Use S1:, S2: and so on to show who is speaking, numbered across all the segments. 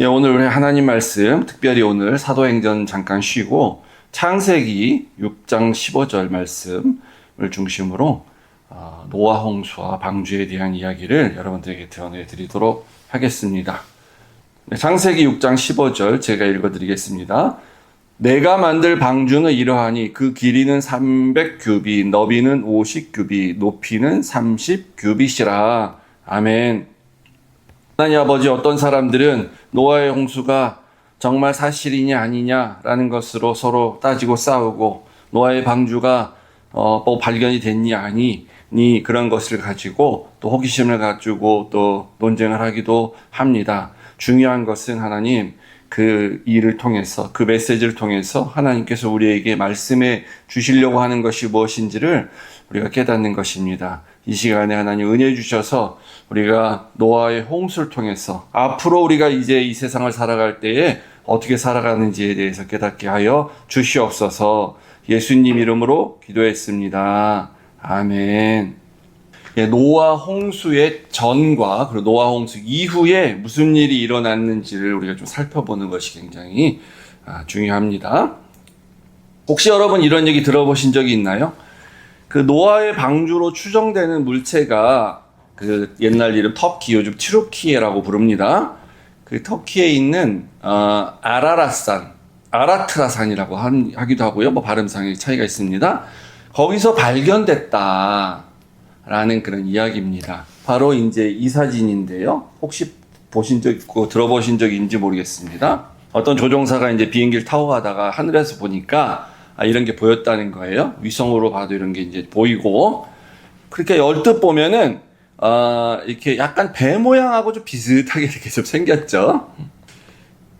S1: 예, 오늘 우리 하나님 말씀, 특별히 오늘 사도행전 잠깐 쉬고 창세기 6장 15절 말씀을 중심으로 노아 홍수와 방주에 대한 이야기를 여러분들에게 전해드리도록 하겠습니다. 네, 창세기 6장 15절 제가 읽어드리겠습니다. 내가 만들 방주는 이러하니 그 길이는 300규빗, 너비는 50규빗, 높이는 30규빗이라. 아멘. 하나님 아버지, 어떤 사람들은 노아의 홍수가 정말 사실이냐 아니냐라는 것으로 서로 따지고 싸우고, 노아의 방주가 뭐 발견이 됐니 아니니 그런 것을 가지고 또 호기심을 가지고 또 논쟁을 하기도 합니다. 중요한 것은 하나님 그 일을 통해서, 그 메시지를 통해서 하나님께서 우리에게 말씀해 주시려고 하는 것이 무엇인지를 우리가 깨닫는 것입니다. 이 시간에 하나님 은혜 주셔서 우리가 노아의 홍수를 통해서 앞으로 우리가 이제 이 세상을 살아갈 때에 어떻게 살아가는지에 대해서 깨닫게 하여 주시옵소서. 예수님 이름으로 기도했습니다. 아멘. 예, 노아 홍수의 전과 그리고 노아 홍수 이후에 무슨 일이 일어났는지를 우리가 좀 살펴보는 것이 굉장히 중요합니다. 혹시 여러분 이런 얘기 들어보신 적이 있나요? 그 노아의 방주로 추정되는 물체가 그 옛날 이름 터키, 요즘 튀르키예라고 부릅니다. 그 터키에 있는 아라라산, 아라트라산이라고 하기도 하고요. 뭐 발음상의 차이가 있습니다. 거기서 발견됐다. 라는 그런 이야기입니다. 바로 이제 이 사진인데요. 혹시 보신 적 있고 들어보신 적이 있는지 모르겠습니다. 어떤 조종사가 이제 비행기를 타고 가다가 하늘에서 보니까 이런 게 보였다는 거예요. 위성으로 봐도 이런 게 이제 보이고, 그렇게 얼뜻 보면은 이렇게 약간 배 모양하고 좀 비슷하게 이렇게 좀 생겼죠.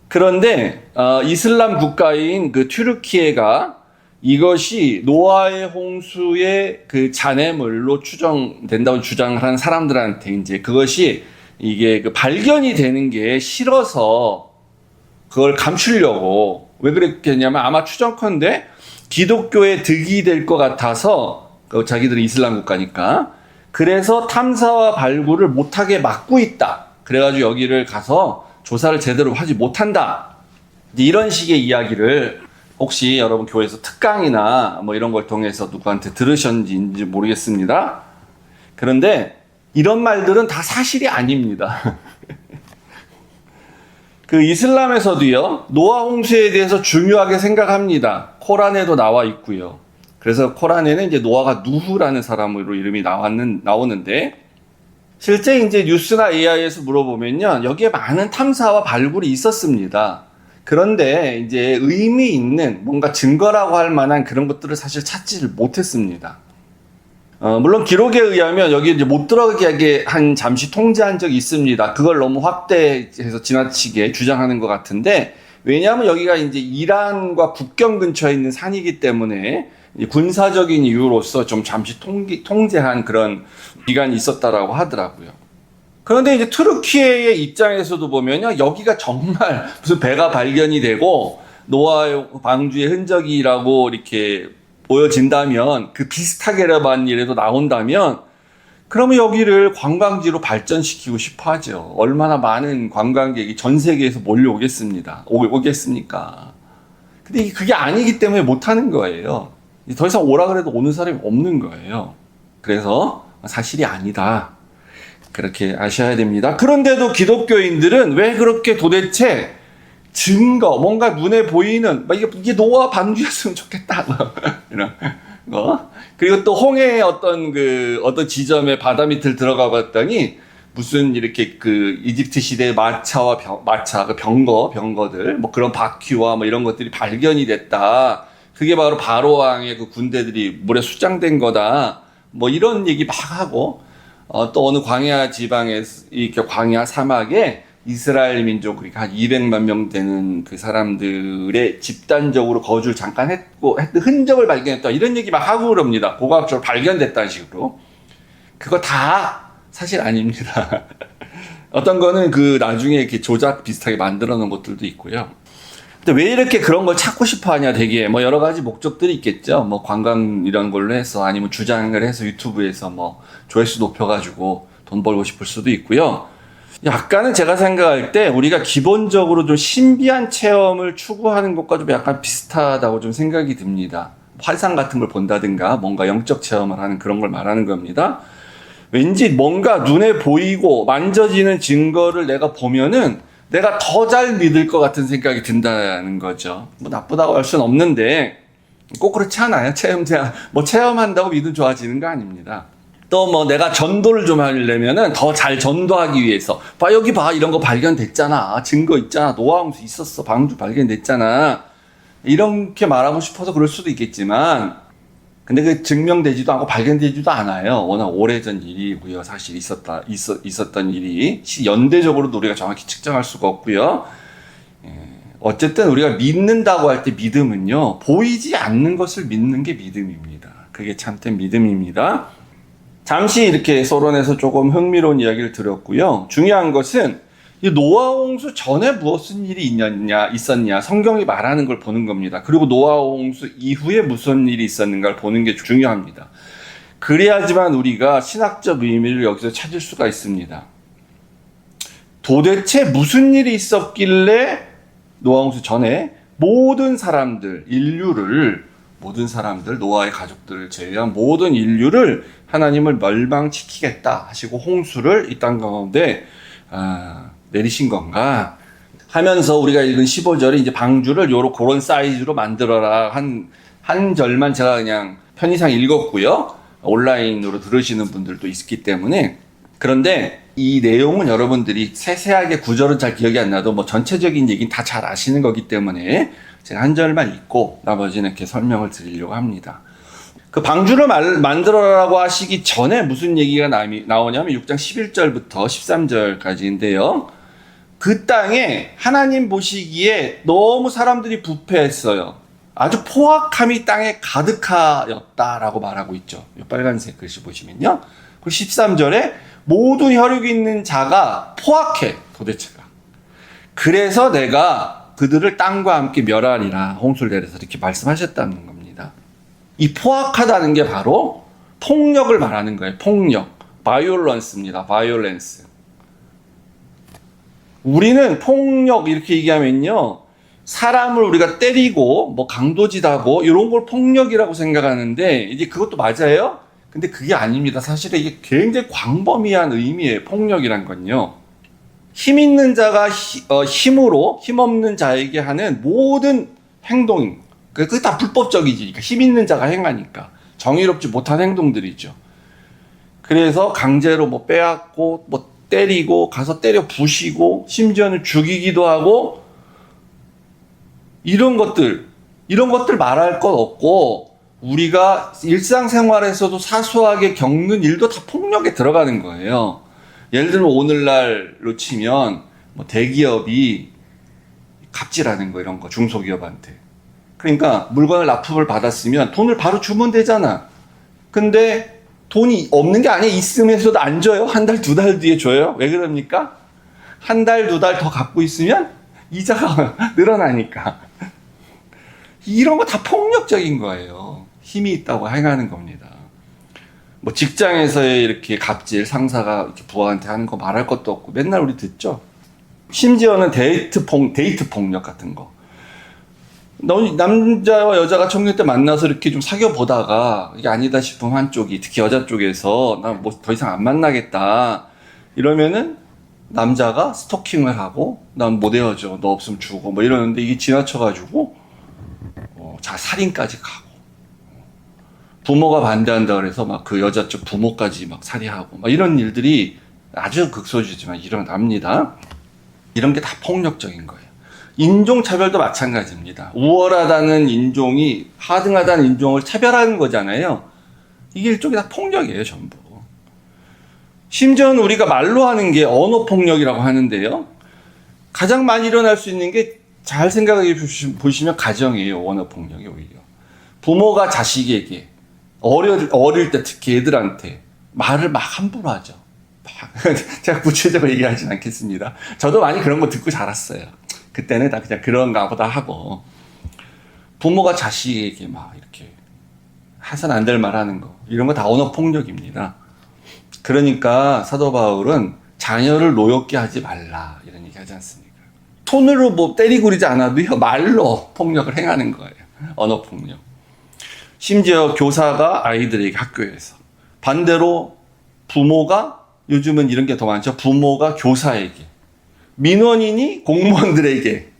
S1: 그런데 이슬람 국가인 그 튀르키예가 이것이 노아의 홍수의 그 잔해물로 추정된다고 주장을 하는 사람들한테 이제 그것이 이게 그 발견이 되는 게 싫어서 그걸 감추려고, 왜 그랬겠냐면 아마 추정컨대 기독교에 득이 될 것 같아서, 자기들은 이슬람 국가니까, 그래서 탐사와 발굴을 못하게 막고 있다. 그래가지고 여기를 가서 조사를 제대로 하지 못한다. 이런 식의 이야기를 혹시 여러분 교회에서 특강이나 뭐 이런 걸 통해서 누구한테 들으셨는지 모르겠습니다. 그런데 이런 말들은 다 사실이 아닙니다. 그 이슬람에서도요, 노아 홍수에 대해서 중요하게 생각합니다. 코란에도 나와 있고요. 그래서 코란에는 이제 노아가 누후라는 사람으로 이름이 나오는데, 실제 이제 뉴스나 AI에서 물어보면요, 여기에 많은 탐사와 발굴이 있었습니다. 그런데 이제 의미 있는 뭔가 증거라고 할 만한 그런 것들을 사실 찾지를 못했습니다. 물론 기록에 의하면 여기 이제 못 들어가게 잠시 통제한 적이 있습니다. 그걸 너무 확대해서 지나치게 주장하는 것 같은데, 왜냐하면 여기가 이제 이란과 국경 근처에 있는 산이기 때문에 군사적인 이유로서 좀 잠시 통제한 그런 기간이 있었다라고 하더라고요. 그런데 이제 튀르키예의 입장에서도 보면요, 여기가 정말 무슨 배가 발견이 되고 노아의 방주의 흔적이라고 이렇게 보여진다면, 그 비슷하게라도 나온다면, 그러면 여기를 관광지로 발전시키고 싶어 하죠. 얼마나 많은 관광객이 전 세계에서 몰려오겠습니까? 근데 그게 아니기 때문에 못하는 거예요. 더 이상 오라 그래도 오는 사람이 없는 거예요. 그래서 사실이 아니다. 그렇게 아셔야 됩니다. 그런데도 기독교인들은 왜 그렇게 도대체 증거, 뭔가 눈에 보이는, 이게 노아 방주였으면 좋겠다. 이런 거. 그리고 또 홍해의 어떤 지점에 바다 밑을 들어가 봤더니 무슨 이렇게 그 이집트 시대의 마차, 그 병거들, 뭐 그런 바퀴와 뭐 이런 것들이 발견이 됐다. 그게 바로 바로 왕의 그 군대들이 물에 수장된 거다. 뭐 이런 얘기 막 하고, 또 어느 광야 지방에, 이렇게 광야 사막에 이스라엘 민족이 한 200만 명 되는 그 사람들의 집단적으로 거주를 잠깐 했고, 흔적을 발견했다. 이런 얘기 막 하고 그럽니다. 고고학적으로 발견됐다는 식으로. 그거 다 사실 아닙니다. 어떤 거는 나중에 이렇게 조작 비슷하게 만들어 놓은 것들도 있고요. 근데 왜 이렇게 그런 걸 찾고 싶어 하냐, 되게. 뭐 여러 가지 목적들이 있겠죠. 뭐 관광 이런 걸로 해서, 아니면 주장을 해서 유튜브에서 뭐 조회수 높여가지고 돈 벌고 싶을 수도 있고요. 약간은 제가 생각할 때 우리가 기본적으로 좀 신비한 체험을 추구하는 것과 좀 약간 비슷하다고 좀 생각이 듭니다. 환상 같은 걸 본다든가 뭔가 영적 체험을 하는 그런 걸 말하는 겁니다. 왠지 뭔가 눈에 보이고 만져지는 증거를 내가 보면은 내가 더 잘 믿을 것 같은 생각이 든다는 거죠. 뭐 나쁘다고 할 수는 없는데 꼭 그렇지 않아요. 체험한다고 믿음 좋아지는 거 아닙니다. 또 뭐 내가 전도를 좀 하려면은 더 잘 전도하기 위해서 여기 봐 이런 거 발견됐잖아, 증거 있잖아, 노아홍수 있었어, 방주 발견됐잖아, 이렇게 말하고 싶어서 그럴 수도 있겠지만 근데 그 증명되지도 않고 발견되지도 않아요. 워낙 오래전 일이고요. 사실 있었던 일이 연대적으로도 우리가 정확히 측정할 수가 없고요. 어쨌든 우리가 믿는다고 할 때 믿음은요, 보이지 않는 것을 믿는 게 믿음입니다. 그게 참된 믿음입니다. 잠시 이렇게 서론에서 조금 흥미로운 이야기를 드렸고요. 중요한 것은 이 노아홍수 전에 무슨 일이 있었냐, 성경이 말하는 걸 보는 겁니다. 그리고 노아홍수 이후에 무슨 일이 있었는가를 보는 게 중요합니다. 그래야지만 우리가 신학적 의미를 여기서 찾을 수가 있습니다. 도대체 무슨 일이 있었길래 노아홍수 전에 모든 사람들, 노아의 가족들을 제외한 모든 인류를 하나님을 멸망시키겠다 하시고 홍수를 이 땅 가운데 내리신 건가 하면서 우리가 읽은 15절에 이제 방주를 그런 사이즈로 만들어라 한 절만 제가 그냥 편의상 읽었고요. 온라인으로 들으시는 분들도 있기 때문에. 그런데 이 내용은 여러분들이 세세하게 구절은 잘 기억이 안 나도 뭐 전체적인 얘기는 다 잘 아시는 거기 때문에 제가 한 절만 읽고 나머지는 이렇게 설명을 드리려고 합니다. 그 방주를 만들어라고 하시기 전에 무슨 얘기가 나오냐면 6장 11절부터 13절까지인데요. 그 땅에 하나님 보시기에 너무 사람들이 부패했어요. 아주 포악함이 땅에 가득하였다라고 말하고 있죠. 이 빨간색 글씨 보시면요. 그 13절에 모든 혈육이 있는 자가 포악해, 도대체가. 그래서 내가 그들을 땅과 함께 멸하리라 홍수를 내려서 이렇게 말씀하셨다는 겁니다. 이 포악하다는 게 바로 폭력을 말하는 거예요. 폭력. violence입니다. violence. 우리는 폭력 이렇게 얘기하면요, 사람을 우리가 때리고 뭐 강도짓하고 이런 걸 폭력이라고 생각하는데 이제 그것도 맞아요. 근데 그게 아닙니다. 사실은 이게 굉장히 광범위한 의미예요. 폭력이란 건요. 힘 있는 자가 힘으로 힘 없는 자에게 하는 모든 행동, 그게 다 불법적이지. 그러니까 힘 있는 자가 행하니까 정의롭지 못한 행동들이죠. 그래서 강제로 뭐 빼앗고 뭐 때리고 가서 때려 부시고 심지어는 죽이기도 하고 이런 것들 말할 것 없고 우리가 일상생활에서도 사소하게 겪는 일도 다 폭력에 들어가는 거예요. 예를 들면 오늘날로 치면 뭐 대기업이 갑질하는 거, 이런 거 중소기업한테. 그러니까 물건을 납품을 받았으면 돈을 바로 주면 되잖아. 근데 돈이 없는 게 아니야. 있으면서도 안 줘요. 한 달, 두 달 뒤에 줘요. 왜 그럽니까? 한 달, 두 달 더 갖고 있으면 이자가 늘어나니까. 이런 거 다 폭력적인 거예요. 힘이 있다고 행하는 겁니다. 뭐 직장에서의 이렇게 갑질, 상사가 이렇게 부하한테 하는 거 말할 것도 없고 맨날 우리 듣죠. 심지어는 데이트 폭력 같은 거. 남자와 여자가 청년 때 만나서 이렇게 좀 사귀어 보다가 이게 아니다 싶으면 한쪽이, 특히 여자 쪽에서 나 뭐 더 이상 안 만나겠다 이러면은 남자가 스토킹을 하고 난 못 헤어져, 너 없으면 죽어 뭐 이러는데 이게 지나쳐가지고 살인까지 가고, 부모가 반대한다 그래서 막 그 여자 쪽 부모까지 막 살해하고 막 이런 일들이 아주 극소수지만 일어납니다. 이런 게 다 폭력적인 거예요. 인종차별도 마찬가지입니다. 우월하다는 인종이 하등하다는 인종을 차별하는 거잖아요. 이게 일종의 다 폭력이에요, 전부. 심지어는 우리가 말로 하는 게 언어폭력이라고 하는데요. 가장 많이 일어날 수 있는 게 잘 생각해 보시면 가정이에요, 언어폭력이 오히려. 부모가 자식에게 어릴 때 특히 애들한테 말을 막 함부로 하죠. 제가 구체적으로 얘기하진 않겠습니다. 저도 많이 그런 거 듣고 자랐어요. 그때는 다 그냥 그런가 보다 하고, 부모가 자식에게 막 이렇게 해서는 안 될 말 하는 거, 이런 거 다 언어폭력입니다. 그러니까 사도 바울은 자녀를 노엽게 하지 말라 이런 얘기 하지 않습니까? 손으로 뭐 때리고 그러지 않아도요, 말로 폭력을 행하는 거예요. 언어 폭력. 심지어 교사가 아이들에게 학교에서, 반대로 부모가, 요즘은 이런 게 더 많죠. 부모가 교사에게, 민원인이 공무원들에게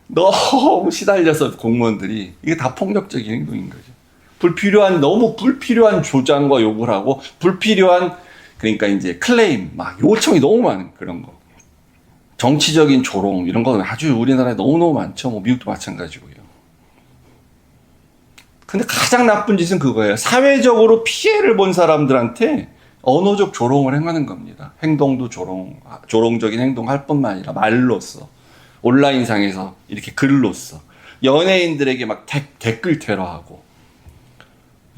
S1: 너무 시달려서 공무원들이, 이게 다 폭력적인 행동인 거죠. 너무 불필요한 조장과 욕을 하고, 그러니까 이제 클레임, 막 요청이 너무 많은 그런 거. 정치적인 조롱, 이런 거 아주 우리나라에 너무너무 많죠. 뭐 미국도 마찬가지고요. 근데 가장 나쁜 짓은 그거예요. 사회적으로 피해를 본 사람들한테 언어적 조롱을 행하는 겁니다. 행동도 조롱적인 행동할 뿐만 아니라 말로써, 온라인상에서 이렇게 글로써, 연예인들에게 막 댓글 테러하고,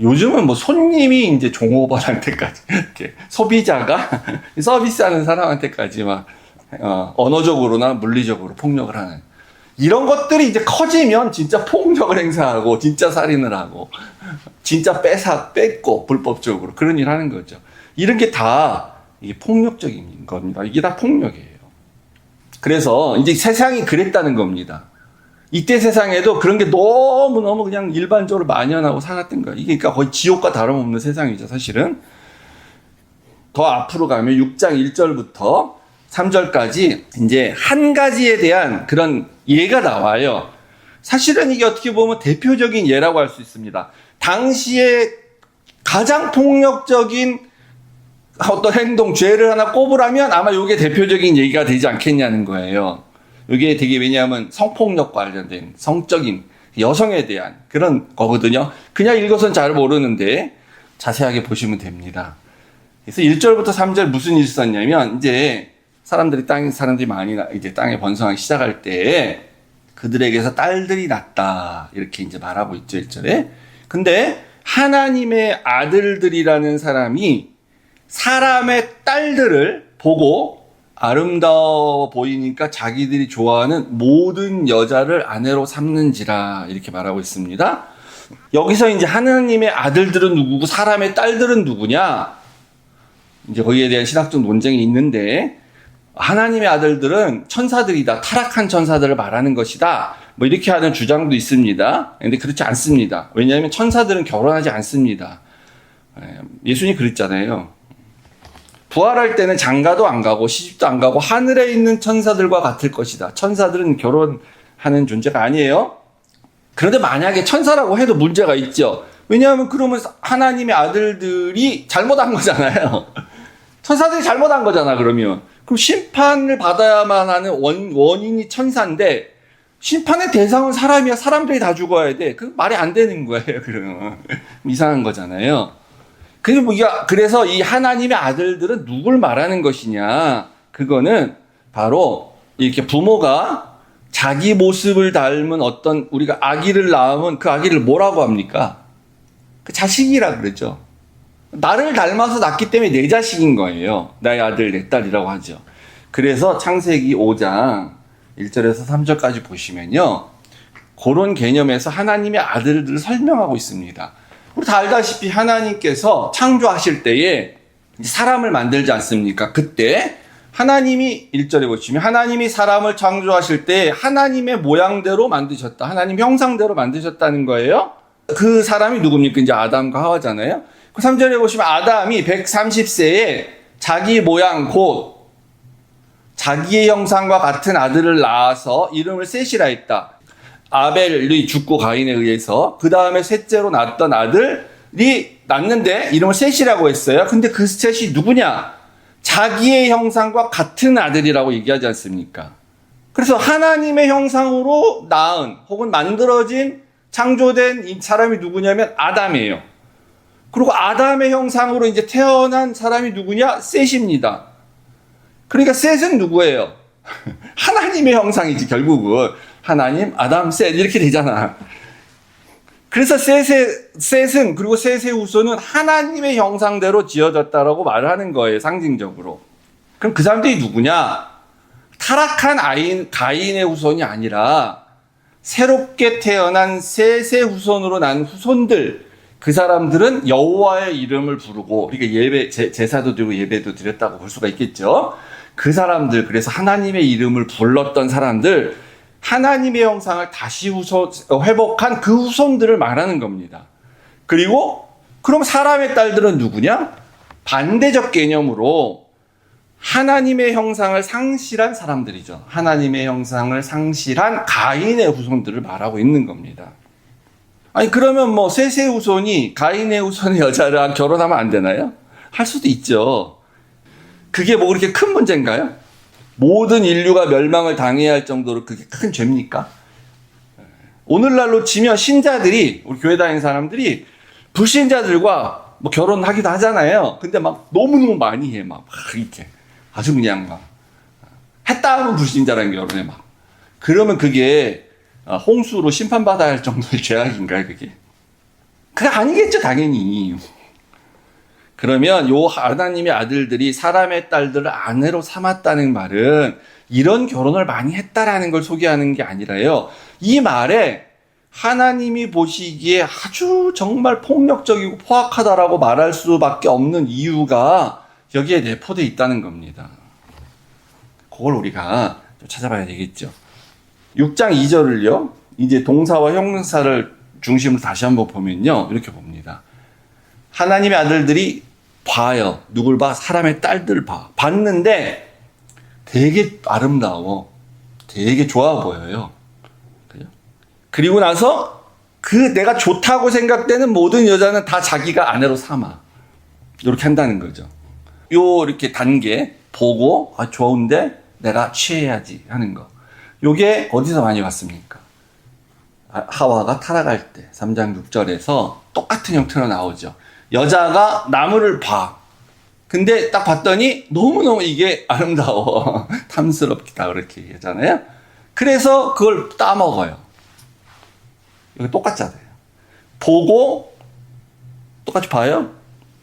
S1: 요즘은 뭐 손님이 이제 종업원한테까지, 이렇게 소비자가 서비스하는 사람한테까지 막 언어적으로나 물리적으로 폭력을 하는, 이런 것들이 이제 커지면 진짜 폭력을 행사하고, 진짜 살인을 하고, 진짜 뺏고 불법적으로 그런 일 하는 거죠. 이런 게 다 이게 폭력적인 겁니다. 이게 다 폭력이에요. 그래서 이제 세상이 그랬다는 겁니다. 이때 세상에도 그런 게 너무너무 그냥 일반적으로 만연하고 살았던 거예요. 이게 그러니까 거의 지옥과 다름없는 세상이죠, 사실은. 더 앞으로 가면 6장 1절부터 3절까지 이제 한 가지에 대한 그런 예가 나와요. 사실은 이게 어떻게 보면 대표적인 예라고 할 수 있습니다. 당시에 가장 폭력적인 어떤 행동, 죄를 하나 꼽으라면 아마 이게 대표적인 얘기가 되지 않겠냐는 거예요. 이게 되게, 왜냐하면 성폭력과 관련된 성적인 여성에 대한 그런 거거든요. 그냥 읽어서는 잘 모르는데 자세하게 보시면 됩니다. 그래서 1절부터 3절 무슨 일이 있었냐면, 이제 사람들이 많이 이제 땅에 번성하기 시작할 때 그들에게서 딸들이 났다, 이렇게 이제 말하고 있죠, 1절에. 근데 하나님의 아들들이라는 사람이 사람의 딸들을 보고 아름다워 보이니까 자기들이 좋아하는 모든 여자를 아내로 삼는지라, 이렇게 말하고 있습니다. 여기서 이제 하나님의 아들들은 누구고 사람의 딸들은 누구냐, 이제 거기에 대한 신학적 논쟁이 있는데, 하나님의 아들들은 천사들이다, 타락한 천사들을 말하는 것이다, 뭐 이렇게 하는 주장도 있습니다. 근데 그렇지 않습니다. 왜냐하면 천사들은 결혼하지 않습니다. 예수님이 그랬잖아요. 부활할 때는 장가도 안 가고 시집도 안 가고 하늘에 있는 천사들과 같을 것이다. 천사들은 결혼하는 존재가 아니에요. 그런데 만약에 천사라고 해도 문제가 있죠. 왜냐하면 그러면 하나님의 아들들이 잘못한 거잖아요. 천사들이 잘못한 거잖아, 그러면. 그럼 심판을 받아야만 하는 원인이 천사인데, 심판의 대상은 사람이야. 사람들이 다 죽어야 돼. 그 말이 안 되는 거예요, 그러면. 이상한 거잖아요. 그래서 이 하나님의 아들들은 누굴 말하는 것이냐? 그거는 바로 이렇게 부모가 자기 모습을 닮은 어떤, 우리가 아기를 낳으면 그 아기를 뭐라고 합니까? 그 자식이라 그러죠. 나를 닮아서 낳기 때문에 내 자식인 거예요. 나의 아들, 내 딸이라고 하죠. 그래서 창세기 5장 1절에서 3절까지 보시면요, 그런 개념에서 하나님의 아들들을 설명하고 있습니다. 우리 다 알다시피 하나님께서 창조하실 때에 사람을 만들지 않습니까? 그때 하나님이 1절에 보시면 하나님이 사람을 창조하실 때 하나님의 모양대로 만드셨다. 하나님 형상대로 만드셨다는 거예요. 그 사람이 누굽니까? 이제 아담과 하와잖아요. 3절에 보시면 아담이 130세에 자기 모양 곧 자기의 형상과 같은 아들을 낳아서 이름을 셋이라 했다. 아벨이 죽고 가인에 의해서 그 다음에 셋째로 낳았던 아들이 낳는데 이름을 셋이라고 했어요. 근데 그 셋이 누구냐? 자기의 형상과 같은 아들이라고 얘기하지 않습니까? 그래서 하나님의 형상으로 낳은 혹은 만들어진 창조된 이 사람이 누구냐면 아담이에요. 그리고 아담의 형상으로 이제 태어난 사람이 누구냐? 셋입니다. 그러니까 셋은 누구예요? 하나님의 형상이지, 결국은. 하나님, 아담, 셋 이렇게 되잖아. 그래서 셋은, 그리고 셋의 후손은 하나님의 형상대로 지어졌다라고 말을 하는 거예요, 상징적으로. 그럼 그 사람들이 누구냐? 타락한 가인의 후손이 아니라 새롭게 태어난 셋의 후손으로 난 후손들, 그 사람들은 여호와의 이름을 부르고, 그러니까 제사도 드리고 예배도 드렸다고 볼 수가 있겠죠. 그 사람들, 그래서 하나님의 이름을 불렀던 사람들, 하나님의 형상을 다시 회복한 그 후손들을 말하는 겁니다. 그리고 그럼 사람의 딸들은 누구냐? 반대적 개념으로 하나님의 형상을 상실한 사람들이죠. 하나님의 형상을 상실한 가인의 후손들을 말하고 있는 겁니다. 아니 그러면 뭐 셋의 후손이 가인의 후손의 여자랑 결혼하면 안 되나요? 할 수도 있죠. 그게 뭐 그렇게 큰 문제인가요? 모든 인류가 멸망을 당해야 할 정도로 그게 큰 죄입니까? 오늘날로 치면 신자들이, 우리 교회 다니는 사람들이 불신자들과 뭐 결혼하기도 하잖아요. 근데 막 너무너무 많이 해. 막 이렇게. 아주 그냥 막. 했다 하면 불신자라는 결혼해 막. 그러면 그게 홍수로 심판받아야 할 정도의 죄악인가요, 그게? 그게 아니겠죠, 당연히. 그러면 요 하나님의 아들들이 사람의 딸들을 아내로 삼았다는 말은 이런 결혼을 많이 했다라는 걸 소개하는 게 아니라요. 이 말에 하나님이 보시기에 아주 정말 폭력적이고 포악하다라고 말할 수밖에 없는 이유가 여기에 내포되어 있다는 겁니다. 그걸 우리가 좀 찾아봐야 되겠죠. 6장 2절을요. 이제 동사와 형용사를 중심으로 다시 한번 보면요. 이렇게 봅니다. 하나님의 아들들이 봐요. 누굴 봐? 사람의 딸들 봐. 봤는데 되게 아름다워. 되게 좋아 보여요. 그리고 나서 그 내가 좋다고 생각되는 모든 여자는 다 자기가 아내로 삼아. 이렇게 한다는 거죠. 이렇게 단계 보고 좋은데 내가 취해야지 하는 거. 요게 어디서 많이 봤습니까? 하와가 타락할 때 3장 6절에서 똑같은 형태로 나오죠. 여자가 나무를 봐. 근데 딱 봤더니 너무너무 이게 아름다워. 탐스럽다 그렇게 얘기하잖아요. 그래서 그걸 따먹어요. 이거 똑같잖아요. 보고 똑같이 봐요.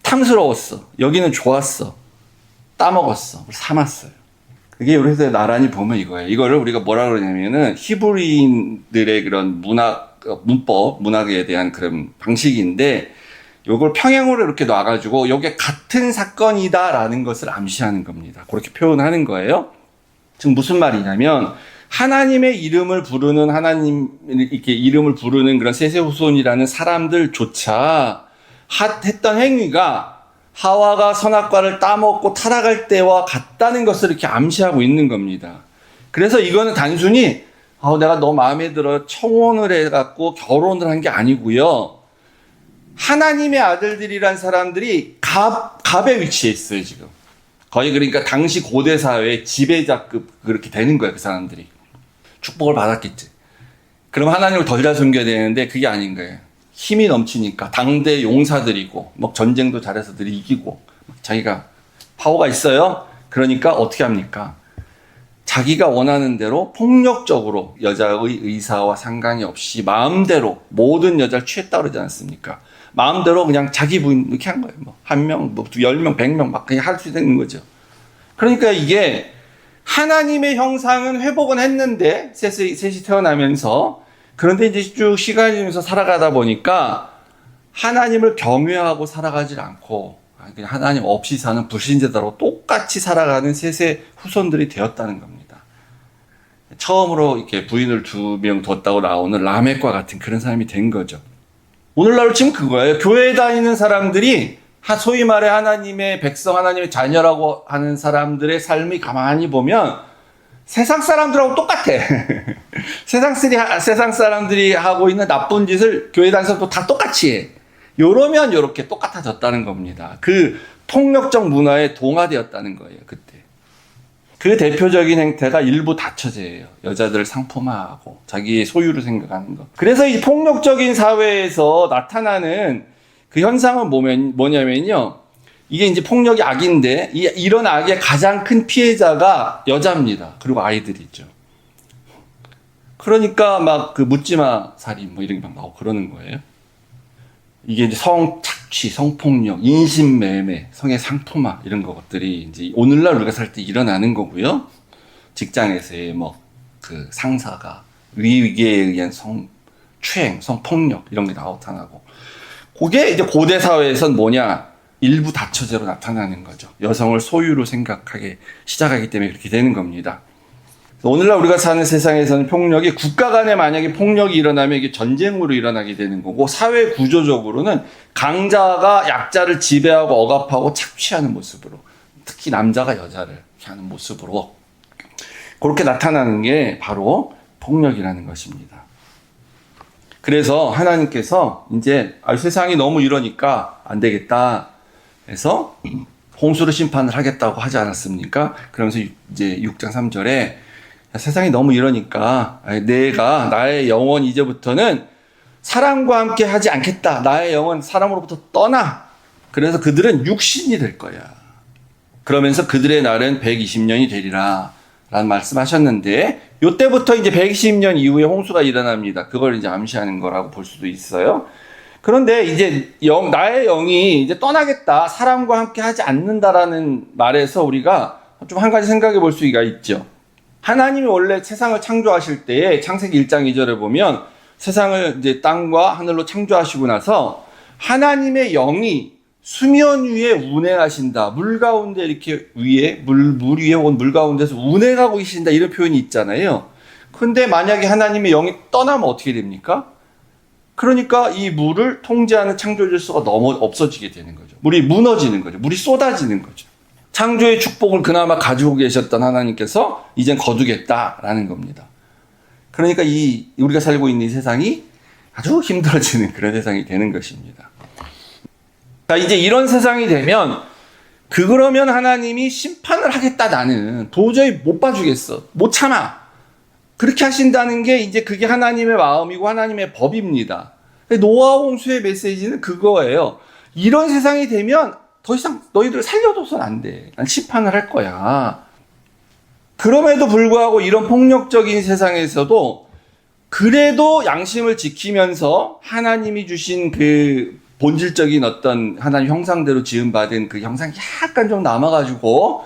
S1: 탐스러웠어. 여기는 좋았어. 따먹었어. 삼았어요. 그게 우리 회사에 나란히 보면 이거예요. 이거를 우리가 뭐라 그러냐면은 히브리인들의 그런 문학에 대한 그런 방식인데 요걸 평행으로 이렇게 놔가지고 요게 같은 사건이다라는 것을 암시하는 겁니다. 그렇게 표현하는 거예요. 지금 무슨 말이냐면 하나님의 이름을 부르는 이렇게 이름을 부르는 그런 셋의 후손이라는 사람들조차 했던 행위가 하와가 선악과를 따먹고 타락할 때와 같다는 것을 이렇게 암시하고 있는 겁니다. 그래서 이거는 단순히 내가 너 마음에 들어 청혼을 해갖고 결혼을 한 게 아니고요. 하나님의 아들들이란 사람들이 갑의 위치에 있어요, 지금. 거의 그러니까 당시 고대 사회의 지배자급 그렇게 되는 거예요, 그 사람들이. 축복을 받았겠지. 그럼 하나님을 더 잘 섬겨야 되는데 그게 아닌 거예요. 힘이 넘치니까 당대 용사들이고 뭐 전쟁도 잘해서들 이기고 자기가 파워가 있어요. 그러니까 어떻게 합니까? 자기가 원하는 대로 폭력적으로 여자의 의사와 상관이 없이 마음대로 모든 여자를 취했다 그러지 않습니까? 마음대로 그냥 자기 부인 이렇게 한 거예요. 뭐 한 명, 뭐 10명, 100명 막 그냥 할 수 있는 거죠. 그러니까 이게 하나님의 형상은 회복은 했는데 셋이 태어나면서 그런데 이제 쭉 시간이 지나면서 살아가다 보니까 하나님을 경외하고 살아가질 않고 그냥 하나님 없이 사는 불신자로 똑같이 살아가는 셋의 후손들이 되었다는 겁니다. 처음으로 이렇게 부인을 2명 뒀다고 나오는 라멕과 같은 그런 사람이 된 거죠. 오늘날로 치면 그거예요. 교회에 다니는 사람들이 소위 말해 하나님의 백성, 하나님의 자녀라고 하는 사람들의 삶이 가만히 보면 세상 사람들하고 똑같아. 세상 사람들이 하고 있는 나쁜 짓을 교회 다니는 사람도 다 똑같이 해. 요러면 요렇게 똑같아졌다는 겁니다. 그 폭력적 문화에 동화되었다는 거예요, 그때. 그 대표적인 행태가 일부 다처제예요. 여자들을 상품화하고 자기의 소유를 생각하는 것. 그래서 이 폭력적인 사회에서 나타나는 그 현상은 뭐냐면요. 이게 이제 폭력이 악인데 이런 악의 가장 큰 피해자가 여자입니다. 그리고 아이들이죠. 그러니까 막 그 묻지마 살인 뭐 이런 게 막 나오고 그러는 거예요. 이게 이제 성착취, 성폭력, 인신매매, 성의 상품화 이런 것들이 이제 오늘날 우리가 살 때 일어나는 거고요. 직장에서의 뭐 그 상사가 위계에 의한 성추행, 성폭력 이런 게 나타나고 그게 이제 고대 사회에선 뭐냐? 일부 다처제로 나타나는 거죠. 여성을 소유로 생각하게 시작하기 때문에 그렇게 되는 겁니다. 오늘날 우리가 사는 세상에서는 폭력이 국가 간에 만약에 폭력이 일어나면 이게 전쟁으로 일어나게 되는 거고, 사회 구조적으로는 강자가 약자를 지배하고 억압하고 착취하는 모습으로, 특히 남자가 여자를 하는 모습으로 그렇게 나타나는 게 바로 폭력이라는 것입니다. 그래서 하나님께서 이제 세상이 너무 이러니까 안 되겠다 해서 홍수로 심판을 하겠다고 하지 않았습니까? 그러면서 이제 6장 3절에 세상이 너무 이러니까 나의 영혼 이제부터는 사람과 함께 하지 않겠다. 나의 영혼 사람으로부터 떠나. 그래서 그들은 육신이 될 거야. 그러면서 그들의 날은 120년이 되리라 라는 말씀하셨는데, 요때부터 이제 120년 이후에 홍수가 일어납니다. 그걸 이제 암시하는 거라고 볼 수도 있어요. 그런데 이제 나의 영이 이제 떠나겠다, 사람과 함께 하지 않는다라는 말에서 우리가 좀 한 가지 생각해 볼 수가 있죠. 하나님이 원래 세상을 창조하실 때에 창세기 1장 2절에 보면 세상을 이제 땅과 하늘로 창조하시고 나서 하나님의 영이 수면 위에 운행하신다. 물 가운데 이렇게 위에, 물 위에 온 물 가운데서 운행하고 계신다. 이런 표현이 있잖아요. 근데 만약에 하나님의 영이 떠나면 어떻게 됩니까? 그러니까 이 물을 통제하는 창조 질서가 없어지게 되는 거죠. 물이 무너지는 거죠. 물이 쏟아지는 거죠. 창조의 축복을 그나마 가지고 계셨던 하나님께서 이젠 거두겠다라는 겁니다. 그러니까 우리가 살고 있는 이 세상이 아주 힘들어지는 그런 세상이 되는 것입니다. 자, 이제 이런 세상이 되면 그러면 하나님이 심판을 하겠다. 나는 도저히 못 봐주겠어. 못 참아. 그렇게 하신다는 게 이제 그게 하나님의 마음이고 하나님의 법입니다. 노아 홍수의 메시지는 그거예요. 이런 세상이 되면 더 이상 너희들 살려둬선 안 돼. 난 심판을 할 거야. 그럼에도 불구하고 이런 폭력적인 세상에서도 그래도 양심을 지키면서 하나님이 주신 그 본질적인 어떤 하나님 형상대로 지음받은 그 형상이 약간 좀 남아가지고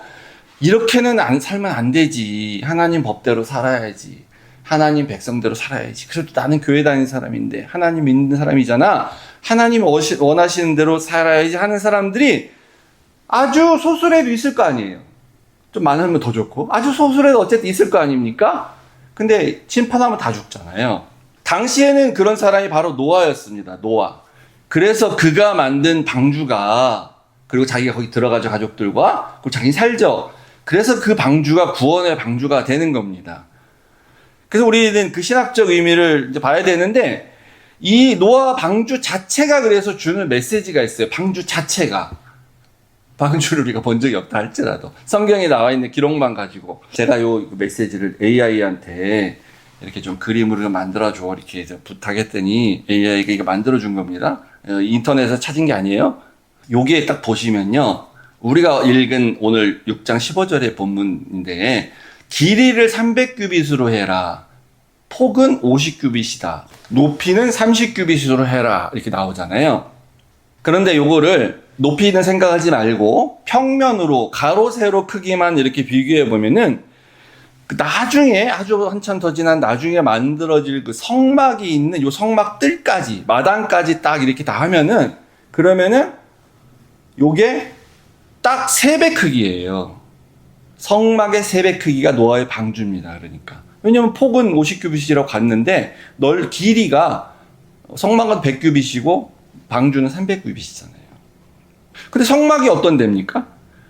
S1: 이렇게는 살면 안 되지. 하나님 법대로 살아야지. 하나님 백성대로 살아야지. 그래도 나는 교회 다니는 사람인데 하나님 믿는 사람이잖아. 하나님 원하시는 대로 살아야지 하는 사람들이 아주 소수라도 있을 거 아니에요. 좀 많으면 더 좋고. 아주 소수라도 어쨌든 있을 거 아닙니까? 근데 심판하면 다 죽잖아요. 당시에는 그런 사람이 바로 노아였습니다. 노아. 그래서 그가 만든 방주가, 그리고 자기가 거기 들어가죠. 가족들과. 그리고 자기 살죠. 그래서 그 방주가 구원의 방주가 되는 겁니다. 그래서 우리는 그 신학적 의미를 이제 봐야 되는데, 이 노아 방주 자체가 그래서 주는 메시지가 있어요. 방주 자체가. 방주를 우리가 본 적이 없다 할지라도 성경에 나와 있는 기록만 가지고 제가 요 메시지를 AI한테 이렇게 좀 그림으로 만들어줘 이렇게 부탁했더니 AI가 이거 만들어준 겁니다. 인터넷에서 찾은 게 아니에요. 여기에 딱 보시면요, 우리가 읽은 오늘 6장 15절의 본문인데, 길이를 300규빗으로 해라. 폭은 50규빗이다. 높이는 30규빗으로 해라. 이렇게 나오잖아요. 그런데 요거를 높이는 생각하지 말고 평면으로 가로 세로 크기만 이렇게 비교해 보면은 나중에 아주 한참 더 지난 나중에 만들어질 그 성막이 있는 요 성막 뜰까지 마당까지 딱 이렇게 다 하면은, 그러면은 요게 딱 3배 크기예요. 성막의 3배 크기가 노아의 방주입니다. 그러니까 왜냐면 폭은 50규빗이라고 갔는데 길이가 성막은 100규빗이고 방주는 300규빗이잖아요. 근데 성막이 어떤 데입니까?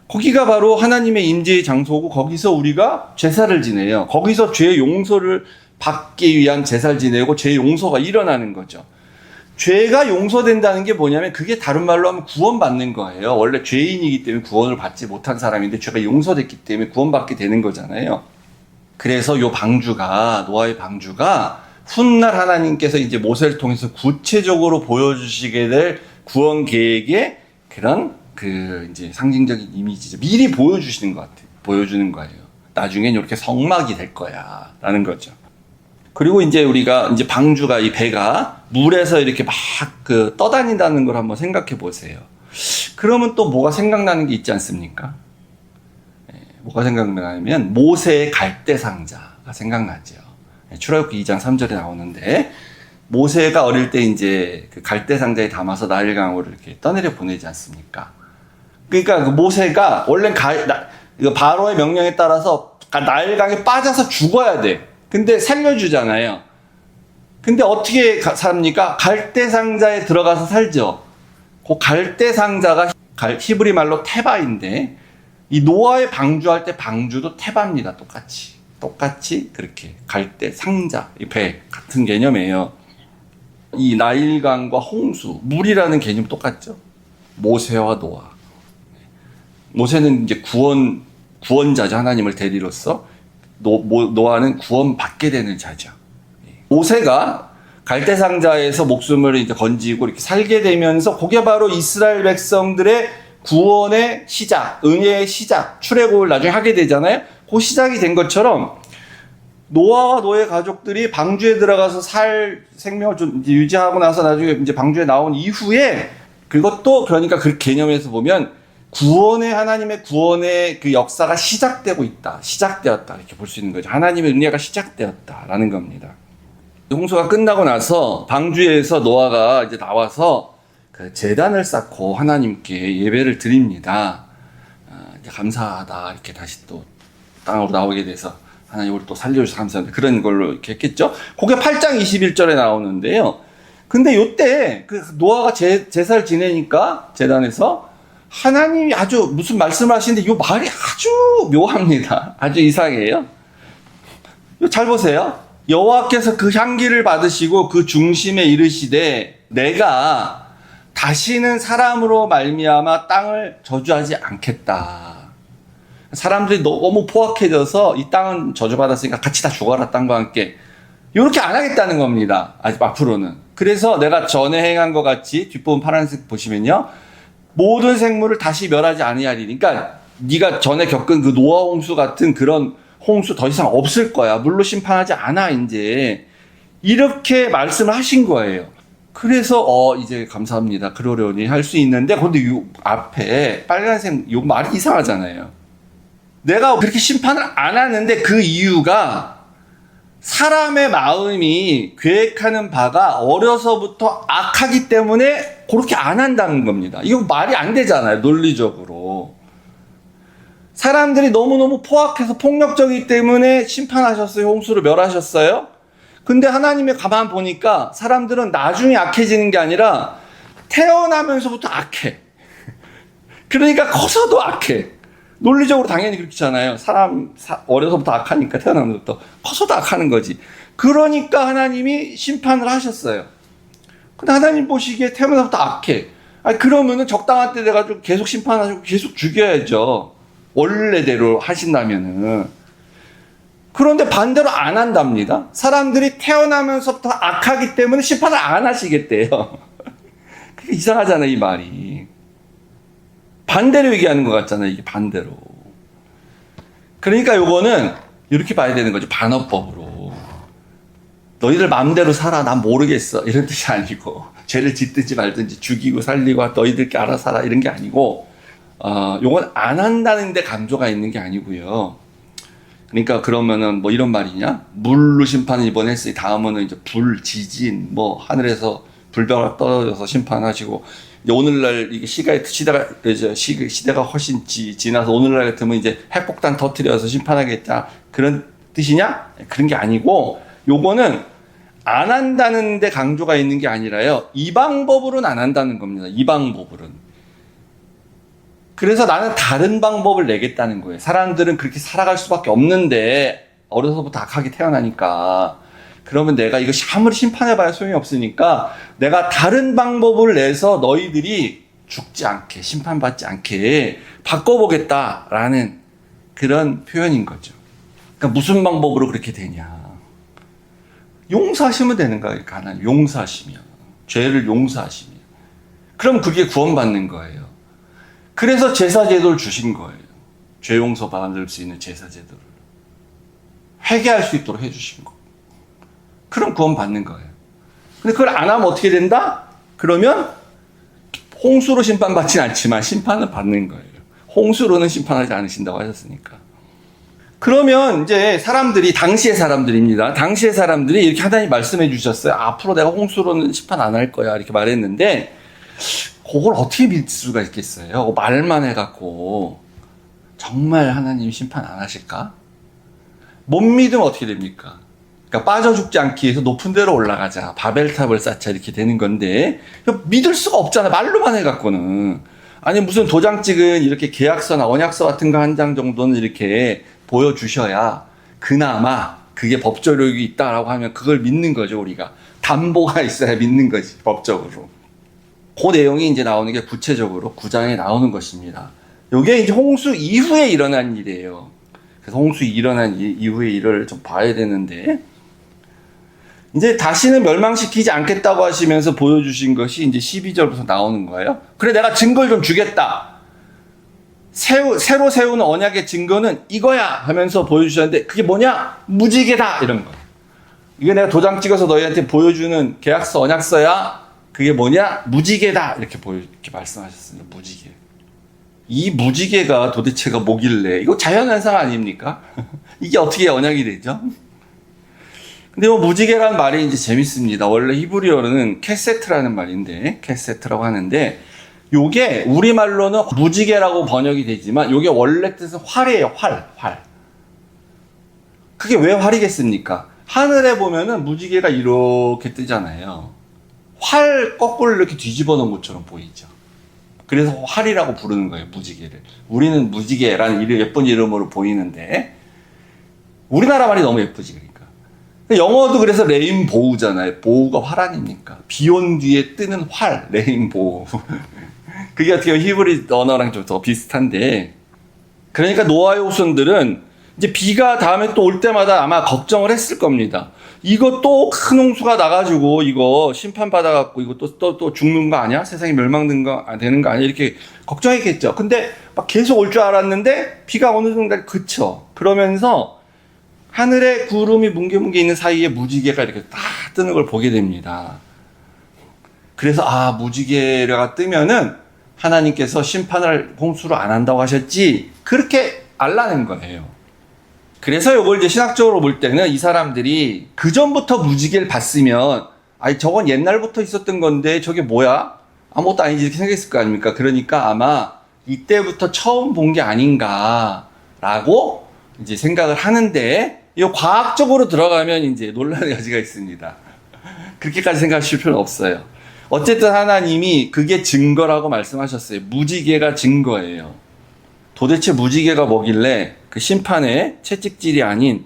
S1: 거기가 바로 하나님의 임재의 장소고, 거기서 우리가 제사를 지내요. 거기서 죄 용서를 받기 위한 제사를 지내고 죄 용서가 일어나는 거죠. 죄가 용서된다는 게 뭐냐면 그게 다른 말로 하면 구원받는 거예요. 원래 죄인이기 때문에 구원을 받지 못한 사람인데 죄가 용서됐기 때문에 구원받게 되는 거잖아요. 그래서 요 방주가, 노아의 방주가 훗날 하나님께서 이제 모세를 통해서 구체적으로 보여주시게 될 구원 계획의 그런 이제 상징적인 이미지죠. 미리 보여주시는 것 같아요. 보여주는 거예요. 나중엔 이렇게 성막이 될 거야. 라는 거죠. 그리고 이제 우리가 이제 방주가, 이 배가 물에서 이렇게 막 떠다닌다는 걸 한번 생각해 보세요. 그러면 또 뭐가 생각나는 게 있지 않습니까? 뭐가 생각나냐면 모세의 갈대 상자가 생각나죠. 출애굽기 2장 3절에 나오는데, 모세가 어릴 때 이제 그 갈대 상자에 담아서 나일강으로 이렇게 떠내려 보내지 않습니까? 그러니까 그 모세가 원래 이거 바로의 명령에 따라서 나일강에 빠져서 죽어야 돼. 근데 살려주잖아요. 근데 어떻게 삽니까? 갈대 상자에 들어가서 살죠. 그 갈대 상자가 히브리 말로 테바인데 이 노아의 방주할 때 방주도 테바입니다. 똑같이 그렇게 갈대 상자, 이 배 같은 개념이에요. 이 나일강과 홍수, 물이라는 개념 똑같죠. 모세와 노아. 모세는 이제 구원자죠. 하나님을 대리로서. 노아는 구원받게 되는 자죠. 모세가 갈대상자에서 목숨을 이제 건지고 이렇게 살게 되면서 그게 바로 이스라엘 백성들의 구원의 시작, 은혜의 시작, 출애굽을 나중에 하게 되잖아요. 그 시작이 된 것처럼 노아와 노아의 가족들이 방주에 들어가서 살 생명을 좀 유지하고 나서 나중에 이제 방주에 나온 이후에 그것도 그러니까 그 개념에서 보면 하나님의 구원의 그 역사가 시작되었다 이렇게 볼 수 있는 거죠. 하나님의 은혜가 시작되었다라는 겁니다. 홍수가 끝나고 나서 방주에서 노아가 이제 나와서 그 제단을 쌓고 하나님께 예배를 드립니다. 이제 감사하다 이렇게 다시 또 땅으로 나오게 돼서 하나님 우리 또 살려주셔서 감사합니다. 그런 걸로 이렇게 했겠죠. 그게 8장 21절에 나오는데요. 근데 요때 그 노아가 제사를 지내니까 제단에서 하나님이 아주 무슨 말씀을 하시는데 이 말이 아주 묘합니다. 아주 이상해요. 잘 보세요. 여호와께서 그 향기를 받으시고 그 중심에 이르시되 내가 다시는 사람으로 말미암아 땅을 저주하지 않겠다. 사람들이 너무 포악해져서 이 땅은 저주받았으니까 같이 다 죽어라 땅과 함께. 이렇게 안 하겠다는 겁니다. 아직 앞으로는. 그래서 내가 전에 행한 것 같이 뒷부분 파란색 보시면요. 모든 생물을 다시 멸하지 아니하리니. 그러니까 네가 전에 겪은 그 노아 홍수 같은 그런 홍수 더 이상 없을 거야. 물로 심판하지 않아 이제. 이렇게 말씀을 하신 거예요. 그래서 이제 감사합니다. 그러려니 할 수 있는데 근데 요 앞에 빨간색 요 말이 이상하잖아요. 내가 그렇게 심판을 안 하는데 그 이유가 사람의 마음이 계획하는 바가 어려서부터 악하기 때문에 그렇게 안 한다는 겁니다. 이거 말이 안 되잖아요. 논리적으로. 사람들이 너무너무 포악해서 폭력적이기 때문에 심판하셨어요. 홍수를 멸하셨어요. 근데 하나님의 가만 보니까 사람들은 나중에 악해지는 게 아니라 태어나면서부터 악해. 그러니까 커서도 악해. 논리적으로 당연히 그렇잖아요. 어려서부터 악하니까 태어나면서부터 커서도 악하는 거지. 그러니까 하나님이 심판을 하셨어요. 근데 하나님 보시기에 태어나서부터 악해. 그러면은 적당한 때 돼가지고 계속 심판하시고 계속 죽여야죠. 원래대로 하신다면은. 그런데 반대로 안 한답니다. 사람들이 태어나면서부터 악하기 때문에 심판을 안 하시겠대요. 그게 이상하잖아요, 이 말이. 반대로 얘기하는 것 같잖아요, 이게 반대로. 그러니까 요거는 이렇게 봐야 되는 거죠, 반어법으로. 너희들 마음대로 살아, 난 모르겠어. 이런 뜻이 아니고, 죄를 짓든지 말든지 죽이고 살리고 너희들께 알아서 살아. 이런 게 아니고, 요건 안 한다는 데 강조가 있는 게 아니고요. 그러니까 그러면은 뭐 이런 말이냐? 물로 심판을 이번에 했으니 다음은 이제 불, 지진, 뭐 하늘에서 불벼락 떨어져서 심판하시고, 오늘날 이게 시대가 훨씬 지나서 오늘날 같으면 이제 핵폭탄 터뜨려서 심판하겠다. 그런 뜻이냐? 그런 게 아니고, 요거는 안 한다는 데 강조가 있는 게 아니라요. 이 방법으로는 안 한다는 겁니다. 이 방법으로는. 그래서 나는 다른 방법을 내겠다는 거예요. 사람들은 그렇게 살아갈 수밖에 없는데 어려서부터 악하게 태어나니까 그러면 내가 이거 아무리 심판해봐야 소용이 없으니까 내가 다른 방법을 내서 너희들이 죽지 않게 심판받지 않게 바꿔보겠다라는 그런 표현인 거죠. 그러니까 무슨 방법으로 그렇게 되냐. 용서하시면 되는 거예요. 하나님 용서하시면. 죄를 용서하시면. 그럼 그게 구원받는 거예요. 그래서 제사제도를 주신 거예요. 죄 용서 받을 수 있는 제사제도를. 회개할 수 있도록 해주신 거. 그럼 구원 받는 거예요. 근데 그걸 안 하면 어떻게 된다? 그러면 홍수로 심판받지는 않지만 심판을 받는 거예요. 홍수로는 심판하지 않으신다고 하셨으니까. 그러면 이제 사람들이, 당시의 사람들입니다. 당시의 사람들이 이렇게 하나님 말씀해 주셨어요. 앞으로 내가 홍수로는 심판 안 할 거야. 이렇게 말했는데, 그걸 어떻게 믿을 수가 있겠어요? 말만 해갖고. 정말 하나님 심판 안 하실까? 못 믿으면 어떻게 됩니까? 그러니까 빠져 죽지 않기 위해서 높은 데로 올라가자. 바벨탑을 쌓자. 이렇게 되는 건데, 믿을 수가 없잖아. 말로만 해갖고는. 아니, 무슨 도장 찍은 이렇게 계약서나 언약서 같은 거 한 장 정도는 이렇게 보여주셔야 그나마 그게 법조력이 있다라고 하면 그걸 믿는 거죠, 우리가. 담보가 있어야 믿는 거지, 법적으로. 그 내용이 이제 나오는 게 구체적으로 9장에 나오는 것입니다. 이게 이제 홍수 이후에 일어난 일이에요. 그래서 홍수 일어난 이후의 일을 좀 봐야 되는데, 이제 다시는 멸망시키지 않겠다고 하시면서 보여주신 것이 이제 12절부터 나오는 거예요. 그래, 내가 증거를 좀 주겠다. 새로 세우는 언약의 증거는 이거야 하면서 보여주셨는데, 그게 뭐냐? 무지개다, 이런 거. 이게 내가 도장 찍어서 너희한테 보여주는 계약서, 언약서야. 그게 뭐냐? 무지개다. 이렇게 말씀하셨습니다. 무지개. 이 무지개가 도대체가 뭐길래? 이거 자연현상 아닙니까? 이게 어떻게 언약이 되죠? 근데 무지개라는 말이 이제 재밌습니다. 원래 히브리어는 캐세트라는 말인데, 캐세트라고 하는데, 요게 우리말로는 무지개라고 번역이 되지만, 요게 원래 뜻은 활이에요, 활. 그게 왜 활이겠습니까? 하늘에 보면은 무지개가 이렇게 뜨잖아요. 활 거꾸로 이렇게 뒤집어 놓은 것처럼 보이죠. 그래서 활이라고 부르는 거예요, 무지개를. 우리는 무지개라는 예쁜 이름으로 보이는데, 우리나라 말이 너무 예쁘지, 그러니까. 영어도 그래서 레인보우잖아요. 보우가 활 아닙니까? 비 온 뒤에 뜨는 활, 레인보우. 그게 어떻게 보면 히브리 언어랑 좀 더 비슷한데, 그러니까 노아의 후손들은 이제 비가 다음에 또 올 때마다 아마 걱정을 했을 겁니다. 이거 또 큰 홍수가 나가지고 이거 심판받아갖고 이거 또 죽는 거 아니야? 세상이 멸망되는 거 아니야? 이렇게 걱정했겠죠. 근데 막 계속 올 줄 알았는데 비가 어느 정도 그쳐. 그러면서 하늘에 구름이 뭉게뭉게 있는 사이에 무지개가 이렇게 딱 뜨는 걸 보게 됩니다. 그래서 무지개가 뜨면은 하나님께서 심판을 홍수로 안 한다고 하셨지, 그렇게 알라는 거예요. 그래서 이걸 이제 신학적으로 볼 때는 이 사람들이 그 전부터 무지개를 봤으면, 저건 옛날부터 있었던 건데 저게 뭐야? 아무것도 아니지, 이렇게 생각했을 거 아닙니까? 그러니까 아마 이때부터 처음 본 게 아닌가라고 이제 생각을 하는데, 이 과학적으로 들어가면 이제 논란의 여지가 있습니다. 그렇게까지 생각하실 필요는 없어요. 어쨌든 하나님이 그게 증거라고 말씀하셨어요. 무지개가 증거예요. 도대체 무지개가 뭐길래 그 심판의 채찍질이 아닌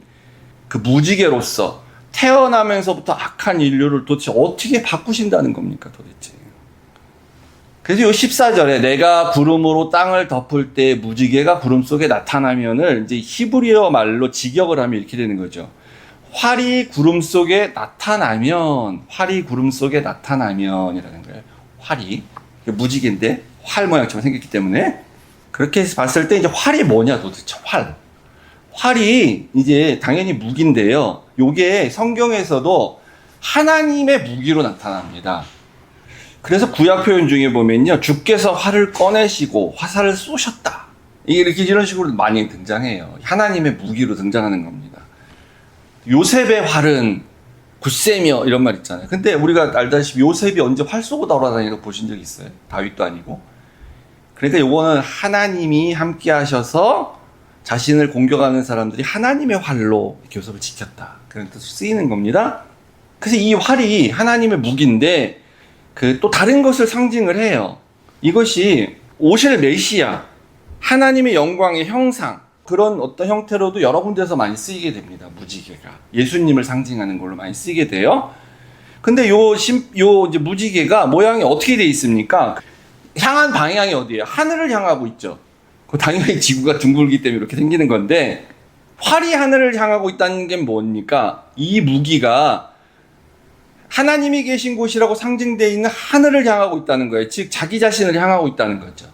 S1: 그 무지개로서 태어나면서부터 악한 인류를 도대체 어떻게 바꾸신다는 겁니까, 도대체. 그래서 이 14절에 내가 구름으로 땅을 덮을 때 무지개가 구름 속에 나타나면을 이제 히브리어 말로 직역을 하면 이렇게 되는 거죠. 활이 구름 속에 나타나면 이라는 거예요. 활이. 무지개인데 활 모양처럼 생겼기 때문에. 그렇게 해서 봤을 때 이제 활이 뭐냐, 도대체 활이 이제 당연히 무기인데요. 요게 성경에서도 하나님의 무기로 나타납니다. 그래서 구약 표현 중에 보면요, 주께서 활을 꺼내시고 화살을 쏘셨다. 이런 식으로 많이 등장해요. 하나님의 무기로 등장하는 겁니다. 요셉의 활은 굳세며 이런 말 있잖아요. 근데 우리가 알다시피 요셉이 언제 활 쏘고 돌아다니는 거 보신 적 있어요? 다윗도 아니고. 그러니까 요거는 하나님이 함께 하셔서 자신을 공격하는 사람들이 하나님의 활로 요셉을 지켰다, 그런 뜻으로 쓰이는 겁니다. 그래서 이 활이 하나님의 무기인데 또 다른 것을 상징을 해요. 이것이 오실 메시아, 하나님의 영광의 형상, 그런 어떤 형태로도 여러 군데서 많이 쓰이게 됩니다. 무지개가 예수님을 상징하는 걸로 많이 쓰이게 돼요. 근데 이제 무지개가 모양이 어떻게 되어 있습니까? 향한 방향이 어디예요? 하늘을 향하고 있죠. 당연히 지구가 둥글기 때문에 이렇게 생기는 건데, 활이 하늘을 향하고 있다는 게 뭡니까? 이 무기가 하나님이 계신 곳이라고 상징되어 있는 하늘을 향하고 있다는 거예요. 즉 자기 자신을 향하고 있다는 거죠.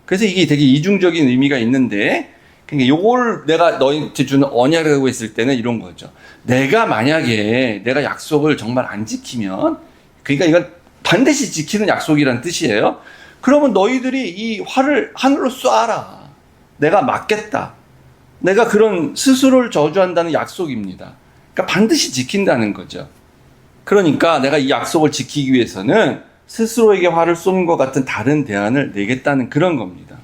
S1: 그래서 이게 되게 이중적인 의미가 있는데, 그러니까 요걸 내가 너희한테 주는 언약이라고 했을 때는 이런 거죠. 내가 만약에 내가 약속을 정말 안 지키면, 그러니까 이건 반드시 지키는 약속이라는 뜻이에요. 그러면 너희들이 이 활을 하늘로 쏴라. 내가 막겠다. 내가 그런 스스로를 저주한다는 약속입니다. 그러니까 반드시 지킨다는 거죠. 그러니까 내가 이 약속을 지키기 위해서는 스스로에게 화를 쏘는 것 같은 다른 대안을 내겠다는 그런 겁니다.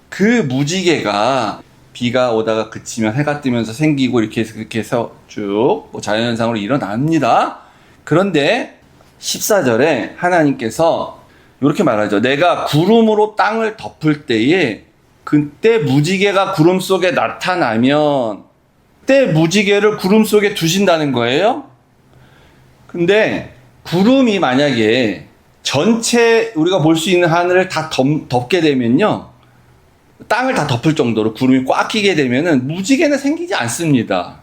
S1: 그 무지개가 비가 오다가 그치면 해가 뜨면서 생기고 이렇게 해서 쭉 자연현상으로 일어납니다. 그런데 14절에 하나님께서 이렇게 말하죠. 내가 구름으로 땅을 덮을 때에 그때 무지개가 구름 속에 나타나면 그때 무지개를 구름 속에 두신다는 거예요. 근데 구름이 만약에 전체 우리가 볼 수 있는 하늘을 다 덮게 되면요. 땅을 다 덮을 정도로 구름이 꽉 끼게 되면은 무지개는 생기지 않습니다.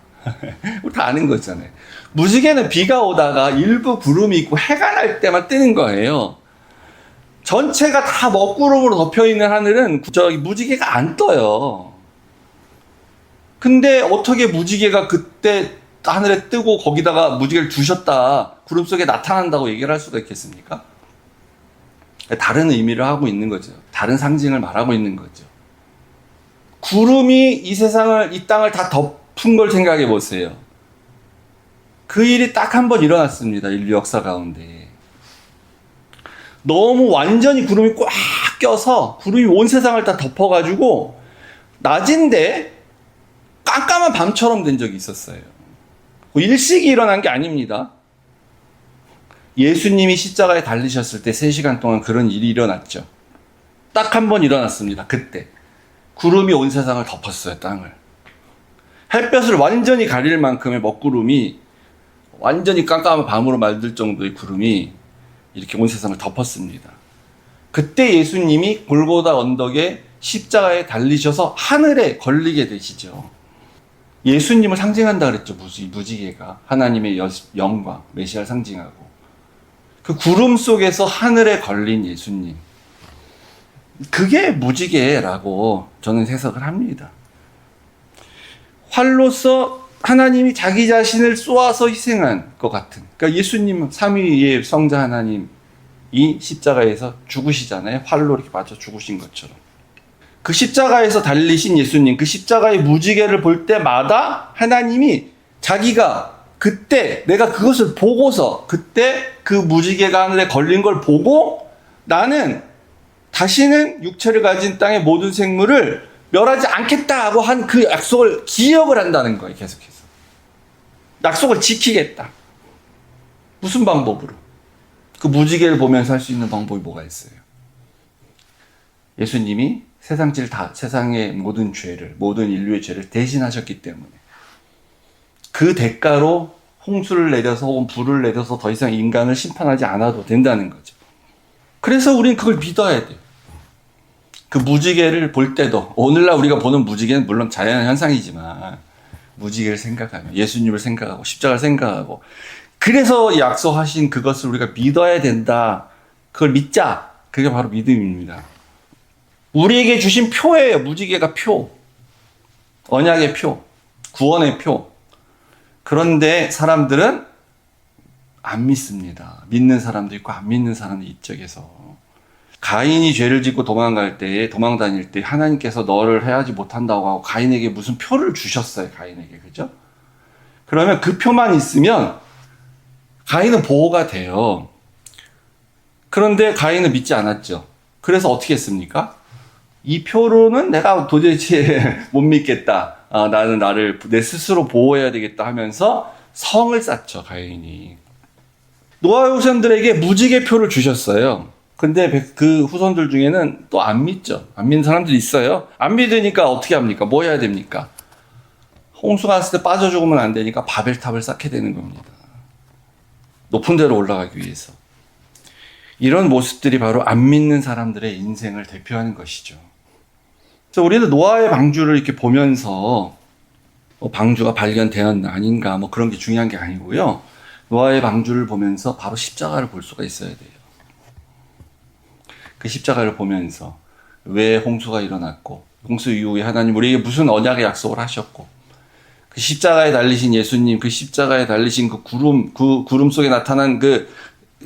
S1: 우리 다 아는 거잖아요. 무지개는 비가 오다가 일부 구름이 있고 해가 날 때만 뜨는 거예요. 전체가 다 먹구름으로 덮여있는 하늘은 저기 무지개가 안 떠요. 근데 어떻게 무지개가 그때 하늘에 뜨고 거기다가 무지개를 두셨다 구름 속에 나타난다고 얘기를 할 수가 있겠습니까? 다른 의미를 하고 있는 거죠. 다른 상징을 말하고 있는 거죠. 구름이 이 세상을, 이 땅을 다 덮은 걸 생각해 보세요. 그 일이 딱 한 번 일어났습니다. 인류 역사 가운데. 너무 완전히 구름이 꽉 껴서 구름이 온 세상을 다 덮어가지고 낮인데 깜깜한 밤처럼 된 적이 있었어요. 일식이 일어난 게 아닙니다. 예수님이 십자가에 달리셨을 때 3시간 동안 그런 일이 일어났죠. 딱 한 번 일어났습니다. 그때. 구름이 온 세상을 덮었어요, 땅을. 햇볕을 완전히 가릴 만큼의 먹구름이 완전히 깜깜한 밤으로 말들 정도의 구름이 이렇게 온 세상을 덮었습니다. 그때 예수님이 골고다 언덕에 십자가에 달리셔서 하늘에 걸리게 되시죠. 예수님을 상징한다 그랬죠, 무지개가. 하나님의 영광, 메시아를 상징하고. 그 구름 속에서 하늘에 걸린 예수님. 그게 무지개라고 저는 해석을 합니다. 활로서 하나님이 자기 자신을 쏘아서 희생한 것 같은. 그러니까 예수님은 삼위의 성자 하나님이 십자가에서 죽으시잖아요. 활로 이렇게 맞춰 죽으신 것처럼. 그 십자가에서 달리신 예수님, 그 십자가의 무지개를 볼 때마다 하나님이 자기가 그때 내가 그것을 보고서 그때 그 무지개가 하늘에 걸린 걸 보고 나는 다시는 육체를 가진 땅의 모든 생물을 멸하지 않겠다고 한 그 약속을 기억을 한다는 거예요. 계속해서. 약속을 지키겠다. 무슨 방법으로? 그 무지개를 보면서 할 수 있는 방법이 뭐가 있어요? 예수님이 세상의 모든 죄를, 모든 인류의 죄를 대신하셨기 때문에 그 대가로 홍수를 내려서 혹은 불을 내려서 더 이상 인간을 심판하지 않아도 된다는 거죠. 그래서 우리는 그걸 믿어야 돼요. 그 무지개를 볼 때도, 오늘날 우리가 보는 무지개는 물론 자연 현상이지만 무지개를 생각하며 예수님을 생각하고 십자가를 생각하고 그래서 약속하신 그것을 우리가 믿어야 된다. 그걸 믿자. 그게 바로 믿음입니다. 우리에게 주신 표예요. 무지개가 표. 언약의 표. 구원의 표. 그런데 사람들은 안 믿습니다. 믿는 사람도 있고 안 믿는 사람도 이쪽에서. 가인이 죄를 짓고 도망 다닐 때 하나님께서 너를 해하지 못한다고 하고 가인에게 무슨 표를 주셨어요. 가인에게. 그죠? 그러면 그 표만 있으면 가인은 보호가 돼요. 그런데 가인은 믿지 않았죠. 그래서 어떻게 했습니까? 이 표로는 내가 도대체 못 믿겠다. 나는 나를 내 스스로 보호해야 되겠다 하면서 성을 쌓죠. 가인이. 노아의 후손들에게 무지개 표를 주셨어요. 근데 그 후손들 중에는 또 안 믿죠. 안 믿는 사람들이 있어요. 안 믿으니까 어떻게 합니까? 뭐 해야 됩니까? 홍수가 왔을 때 빠져 죽으면 안 되니까 바벨탑을 쌓게 되는 겁니다. 높은 데로 올라가기 위해서. 이런 모습들이 바로 안 믿는 사람들의 인생을 대표하는 것이죠. 그래서 우리는 노아의 방주를 이렇게 보면서 방주가 발견되었나 아닌가 그런 게 중요한 게 아니고요. 노아의 방주를 보면서 바로 십자가를 볼 수가 있어야 돼요. 그 십자가를 보면서 왜 홍수가 일어났고 홍수 이후에 하나님 우리에게 무슨 언약의 약속을 하셨고 그 십자가에 달리신 예수님, 그 십자가에 달리신 그 구름 속에 나타난 그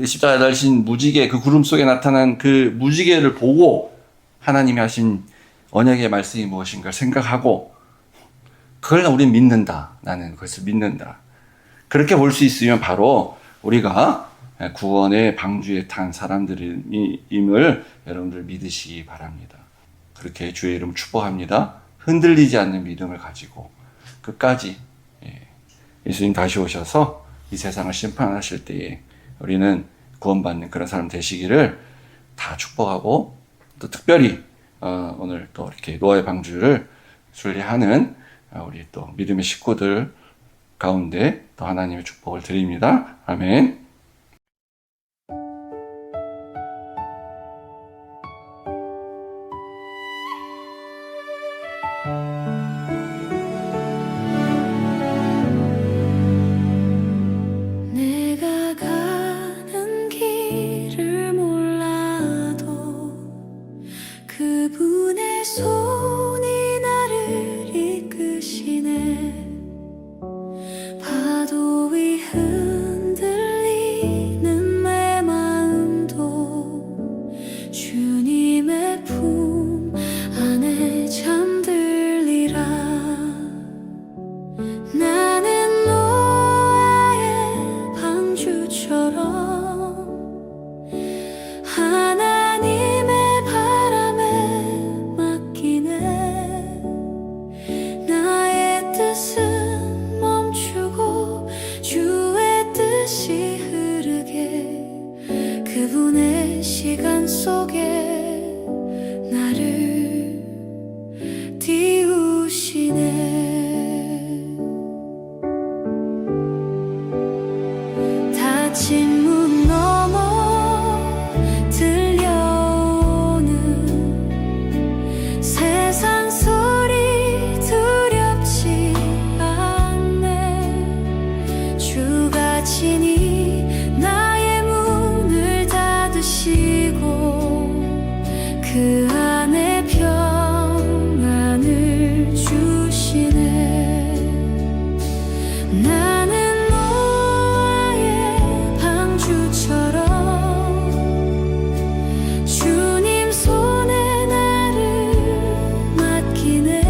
S1: 십자가에 달리신 무지개, 그 구름 속에 나타난 그 무지개를 보고 하나님이 하신 언약의 말씀이 무엇인가 생각하고 그걸 우리는 믿는다. 나는 그것을 믿는다. 그렇게 볼 수 있으면 바로 우리가 구원의 방주에 탄 사람들임을 여러분들 믿으시기 바랍니다. 그렇게 주의 이름 축복합니다. 흔들리지 않는 믿음을 가지고 끝까지 예수님 다시 오셔서 이 세상을 심판하실 때에 우리는 구원받는 그런 사람 되시기를 다 축복하고, 또 특별히 오늘 또 이렇게 노아의 방주를 순례하는 우리 또 믿음의 식구들 가운데 또 하나님의 축복을 드립니다. 아멘.
S2: 내가 가는 길을 몰라도 그분의 손이 나를 이끄시네. 파도 위 흔들리는 내 마음도 주님의 품 안에 잠들리라. 나는 노아의 방주처럼 하나님의 바람에 맡기네. 나의 뜻은 멈추고 주의 뜻이 흐르게 그분의 시간 속에 나를 띄우시네. 닫힌 문 너머 들려오는 세상 소리 두렵지 않네. 주가 친히 나의 문을 닫으시고 그 안에 평안을 주시네. 나는 노아의 방주처럼 주님 손에 나를 맡기네.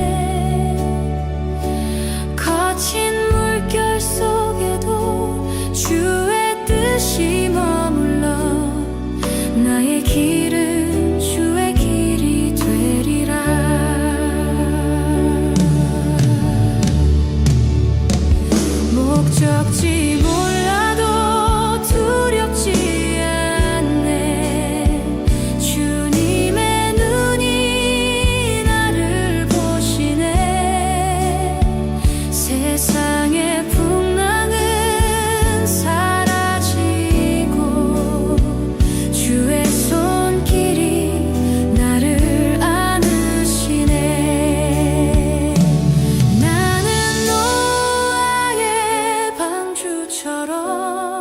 S2: 거친 물결 속에도 주의 뜻이 머물러 나의 길은 주의 길이 되리라. 목적지 몰라도 두렵지 않네. 주님의 눈이 나를 보시네. 세상의 풍랑은 사라지고 주의 손길이 나를 안으시네. 나는 노아의 방주처럼